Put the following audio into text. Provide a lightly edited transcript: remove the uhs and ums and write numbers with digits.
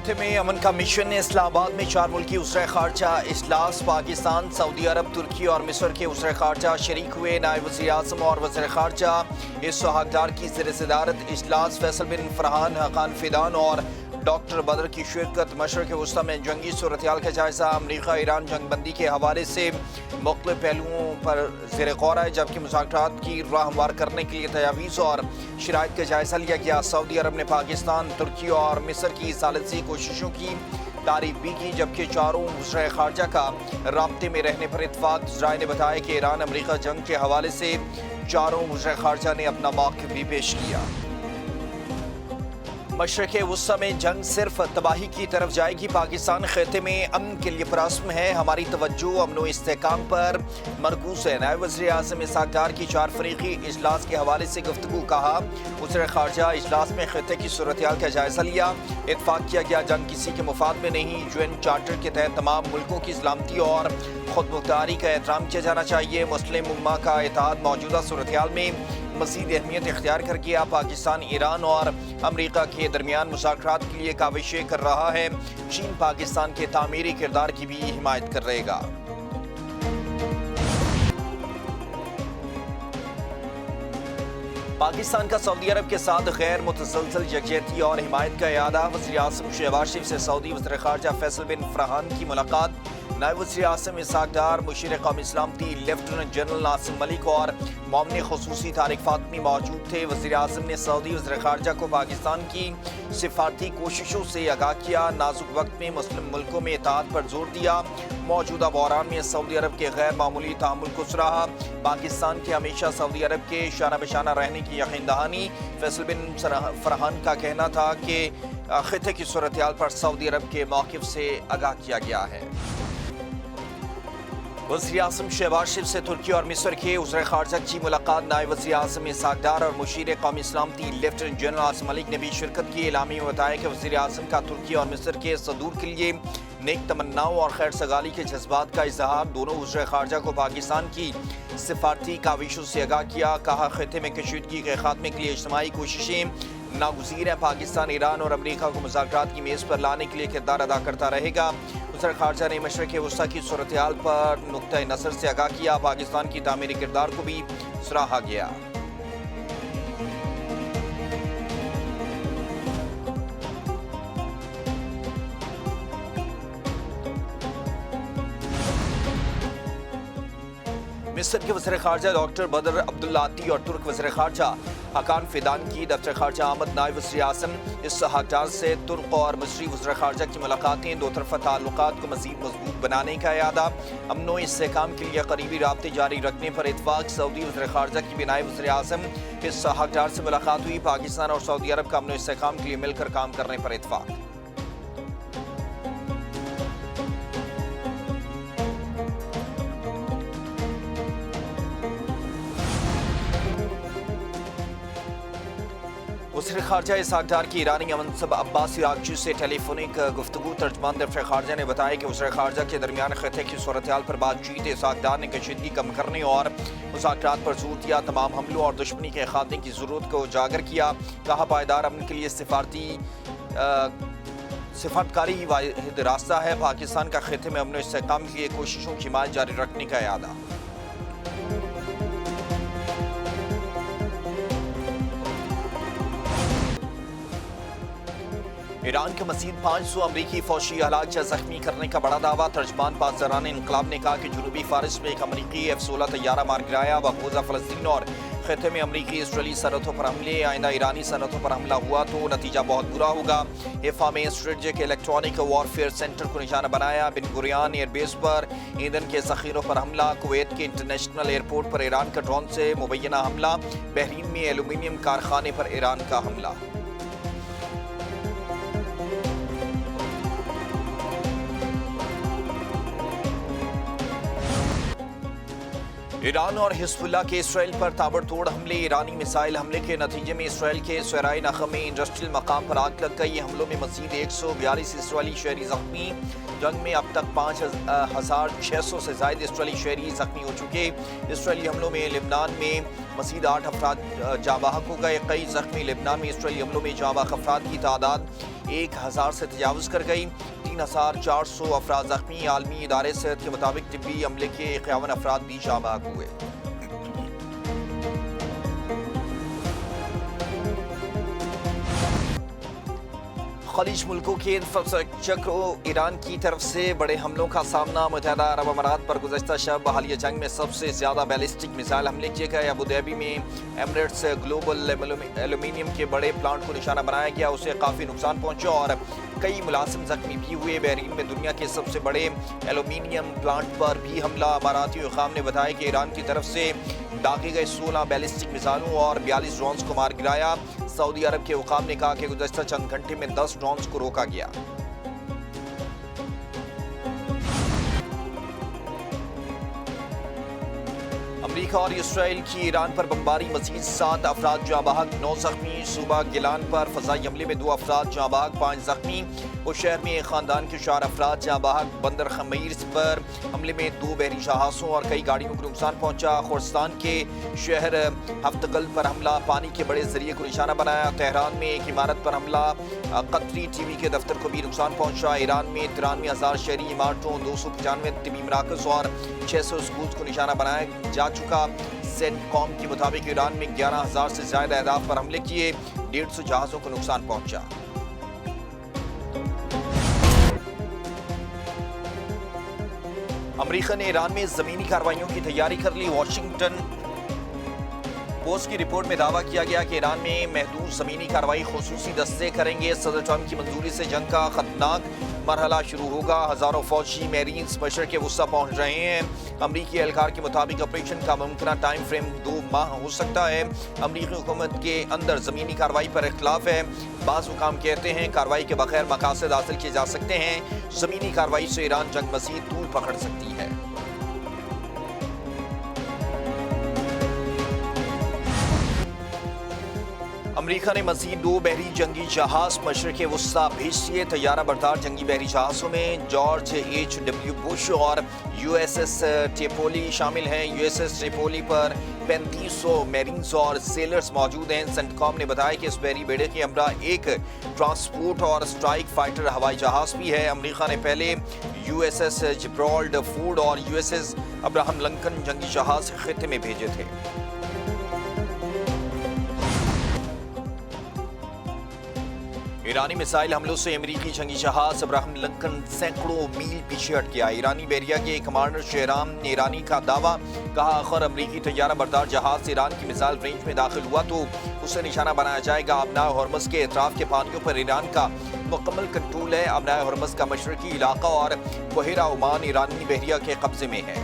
خطے میں امن کا مشن اسلام آباد میں 4 ملکی وزرائے خارجہ اجلاس پاکستان، سعودی عرب، ترکی اور مصر کے وزرائے خارجہ شریک ہوئے۔ نائب وزیر اعظم اور وزیر خارجہ اسحاق ڈار کی زیر صدارت اجلاس فیصل بن فرحان حقان فیدان اور ڈاکٹر بدر کی شرکت۔ مشرق وسطی میں جنگی صورتحال کا جائزہ، امریکہ ایران جنگ بندی کے حوالے سے مختلف پہلوؤں پر زیر غور ہے، جبکہ مذاکرات کی راہ ہموار کرنے کے لیے تجاویز اور شرائط کا جائزہ لیا گیا۔ سعودی عرب نے پاکستان، ترکی اور مصر کی ثالثی کوششوں کی تعریف بھی کی، جبکہ چاروں وزرائے خارجہ کا رابطے میں رہنے پر اتفاق۔ ذرائع نے بتایا کہ ایران امریکہ جنگ کے حوالے سے چاروں وزرائے خارجہ نے اپنا موقف بھی پیش کیا۔ مشرق وسطی میں جنگ صرف تباہی کی طرف جائے گی، پاکستان خطے میں امن کے لیے پرعزم ہے، ہماری توجہ امن و استحکام پر مرکوز ہے۔ نائب وزیر اعظم اسحاق ڈار کی 4 فریقی اجلاس کے حوالے سے گفتگو۔ کہا وزیر خارجہ اجلاس میں خطے کی صورتحال کا جائزہ لیا، اتفاق کیا گیا جنگ کسی کے مفاد میں نہیں، UN چارٹر کے تحت تمام ملکوں کی سلامتی اور خود مختاری کا احترام کیا جانا چاہیے۔ مسلم امہ کا اتحاد موجودہ صورتحال میں مزید اہمیت اختیار کر گیا۔ پاکستان ایران اور امریکہ کے درمیان مذاکرات کے لیے کاوشیں کر رہا ہے، چین پاکستان کے تعمیری کردار کی بھی حمایت کرے گا۔ پاکستان کا سعودی عرب کے ساتھ غیر متزلزل یکجہتی اور حمایت کا اعادہ، وزیر اعظم شہباز شریف سے سعودی وزیر خارجہ فیصل بن فرحان کی ملاقات۔ نائب وزیر اعظم اسحاق ڈار، مشیر قومی سلامتی لیفٹیننٹ جنرل ناصر ملک اور معاون خصوصی طارق فاطمی موجود تھے۔ وزیر اعظم نے سعودی وزیر خارجہ کو پاکستان کی سفارتی کوششوں سے آگاہ کیا، نازک وقت میں مسلم ملکوں میں اتحاد پر زور دیا۔ موجودہ بحران میں سعودی عرب کے غیر معمولی تحمل کو سراہا، پاکستان کے ہمیشہ سعودی عرب کے شانہ بشانہ رہنے کی یقین دہانی۔ فیصل بن فرحان کا کہنا تھا کہ خطے کی صورتحال پر سعودی عرب کے موقف سے آگاہ کیا گیا ہے۔ وزیر اعظم شہباز شریف سے ترکی اور مصر کے وزرائے خارجہ کی ملاقات۔ نائب وزیر اعظم اسحاق ڈار اور مشیر قومی سلامتی لیفٹیننٹ جنرل ناصر ملک نے بھی شرکت کی۔ اعلامیہ میں بتایا کہ وزیر اعظم کا ترکی اور مصر کے صدور کے لیے نیک تمناؤں اور خیر سگالی کے جذبات کا اظہار۔ دونوں وزرائے خارجہ کو پاکستان کی سفارتی کاوشوں سے آگاہ کیا۔ کہا خطے میں کشیدگی کے خاتمے کے لیے اجتماعی کوششیں ناگزیر ہیں، پاکستان ایران اور امریکہ کو مذاکرات کی میز پر لانے کے لیے کردار ادا کرتا رہے گا۔ وزیر خارجہ نے مشرق وسطی کی صورتحال پر نقطۂ نظر سے آگاہ کیا، پاکستان کی تعمیری کردار کو بھی سراہا گیا۔ مصر کے وزیر خارجہ ڈاکٹر بدر عبدالعاطی اور ترک وزیر خارجہ حقان فیدان کی دفتر خارجہ آمد۔ نائب وزیر اعظم اسحاق ڈار سے ترک اور مصری وزیر خارجہ کی ملاقاتیں، دو طرفہ تعلقات کو مزید مضبوط بنانے کا اعادہ، امن و استحکام کے لیے قریبی رابطے جاری رکھنے پر اتفاق۔ سعودی وزیر خارجہ کی بھی نائب وزیر اعظم اسحاق ڈار سے ملاقات ہوئی، پاکستان اور سعودی عرب کا امن و استحکام کے لیے مل کر کام کرنے پر اتفاق۔ وزیر خارجہ اسحاق ڈار کی ایرانی منصب عباس عراقچی سے ٹیلی فونک گفتگو۔ ترجمان دفتر خارجہ نے بتایا کہ وزیر خارجہ کے درمیان خطے کی صورتحال پر بات چیت۔ اسحاق ڈار نے کشیدگی کم کرنے اور مذاکرات پر زور دیا، تمام حملوں اور دشمنی کے خاتمے کی ضرورت کو اجاگر کیا۔ کہا پائیدار امن کے لیے سفارتکاری ہی واحد راستہ ہے، پاکستان کا خطے میں امن و استحکام کے لیے کوششوں کی حمایت جاری رکھنے کا اعادہ۔ ایران کے مزید 500 امریکی فوجی ہلاک یا زخمی کرنے کا بڑا دعویٰ۔ ترجمان پاسداران انقلاب نے کہا کہ جنوبی فارس میں ایک امریکی F-16 طیارہ مار گرایا، مقبوضہ فلسطین اور خطے میں امریکی اسرائیلی سرحدوں پر حملے، آئندہ ایرانی سرحدوں پر حملہ ہوا تو نتیجہ بہت برا ہوگا۔ حیفا میں اسٹریٹجک الیکٹرانک وارفیئر سینٹر کو نشانہ بنایا، بن گوریون ایئر بیس پر ایندھن کے ذخیروں پر حملہ، کویت کے انٹرنیشنل ایئرپورٹ پر ایران کا ڈرون سے مبینہ حملہ، بحرین میں ایلومینیم کارخانے پر ایران کا حملہ۔ ایران اور حزب اللہ کے اسرائیل پر تابڑ توڑ حملے، ایرانی میزائل حملے کے نتیجے میں اسرائیل کے سویرائے نخل میں انڈسٹریل مقام پر آگ لگ گئی۔ حملوں میں مزید 142 اسرائیلی شہری زخمی، جنگ میں اب تک 5600 سے زائد اسرائیلی شہری زخمی ہو چکے۔ اسرائیلی حملوں میں لبنان میں مزید 8 افراد جاں بحق ہو گئے، کئی زخمی۔ لبنان میں اسرائیلی حملوں میں جاں بحق افراد کی تعداد 1000 سے تجاوز کر گئی، 3400 افراد زخمی۔ عالمی ادارے صحت کے مطابق طبی عملے کے 51 افراد بھی جاں بحق ہوئے۔ خلیج ملکوں کے انفراسٹرکچر کو ایران کی طرف سے بڑے حملوں کا سامنا۔ متحدہ عرب امارات پر گزشتہ شب حالیہ جنگ میں سب سے زیادہ بیلسٹک میزائل حملے کیے گئے۔ ابوظہبی میں ایمریٹس گلوبل ایلومینیم کے بڑے پلانٹ کو نشانہ بنایا گیا، اسے کافی نقصان پہنچا اور کئی ملازم زخمی بھی ہوئے۔ بحرین میں دنیا کے سب سے بڑے ایلومینیم پلانٹ پر بھی حملہ۔ اماراتی حکام نے بتایا کہ ایران کی طرف سے داغے گئے 16 بیلسٹک میزائلوں اور 42 ڈرونز کو مار گرایا۔ سعودی عرب کے حکام نے کہا کہ گزشتہ چند گھنٹے میں 10 ڈرونز کو روکا گیا۔ امریکہ اور اسرائیل کی ایران پر بمباری، مزید 7 افراد جاں بحق، 9 زخمی۔ صوبہ گیلان پر فضائی حملے میں 2 افراد جاں بحق، 5 زخمی۔ وہ شہر میں ایک خاندان کے 4 افراد جاں بحق۔ بندر خمیس پر حملے میں 2 بحری جہازوں اور کئی گاڑیوں کو نقصان پہنچا۔ خورستان کے شہر ہفتگل پر حملہ، پانی کے بڑے ذریعے کو نشانہ بنایا۔ تہران میں ایک عمارت پر حملہ، قطری ٹی وی کے دفتر کو بھی نقصان پہنچا۔ ایران میں 93,000 شہری عمارتوں، 295 طبی مراکز اور 600 اسکولز کو نشانہ بنایا جا چکا۔ سیٹ کام کے مطابق ایران میں 11,000 سے زائد اہداف پر حملے کیے، 150 جہازوں کو نقصان پہنچا۔ امریکہ نے ایران میں زمینی کارروائیوں کی تیاری کر لی۔ واشنگٹن پوسٹ کی رپورٹ میں دعویٰ کیا گیا کہ ایران میں محدود زمینی کارروائی خصوصی دستے کریں گے۔ صدر ٹرمپ کی منظوری سے جنگ کا خطرناک مرحلہ شروع ہوگا۔ ہزاروں فوجی میرینز مشرق وسطیٰ پہنچ رہے ہیں۔ امریکی اہلکار کے مطابق آپریشن کا ممکنہ ٹائم فریم 2 ماہ ہو سکتا ہے۔ امریکی حکومت کے اندر زمینی کارروائی پر اختلاف ہے۔ بعض حکام کہتے ہیں کارروائی کے بغیر مقاصد حاصل کیے جا سکتے ہیں۔ زمینی کارروائی سے ایران جنگ مزید طول پکڑ سکتی ہے۔ امریکہ نے مزید 2 بحری جنگی جہاز مشرق وسطیٰ بھیج دیے۔ طیارہ بردار جنگی بحری جہازوں میں جارج H.W. بش اور USS ٹریپولی شامل ہیں۔ USS ٹریپولی پر 3500 میرینز اور سیلرز موجود ہیں۔ سینٹ کام نے بتایا کہ اس بحری بیڑے کے ہمراہ ایک ٹرانسپورٹ اور اسٹرائک فائٹر ہوائی جہاز بھی ہے۔ امریکہ نے پہلے USS جبرالڈ فورڈ اور USS ابراہم لنکن جنگی جہاز خطے میں بھیجے تھے۔ ایرانی میزائل حملوں سے امریکی جنگی جہاز ابراہم لنکن سینکڑوں میل پیچھے ہٹ گیا۔ ایرانی بحریہ کے کمانڈر شہرام ایرانی کا دعویٰ، کہا آخر امریکی طیارہ بردار جہاز ایران کی میزائل رینج میں داخل ہوا تو اسے نشانہ بنایا جائے گا۔ آبنائے ہرمز کے اطراف کے پانیوں پر ایران کا مکمل کنٹرول ہے۔ آبنائے ہرمز کا مشرقی علاقہ اور بحیرہ عمان ایرانی بحریہ کے قبضے میں ہے۔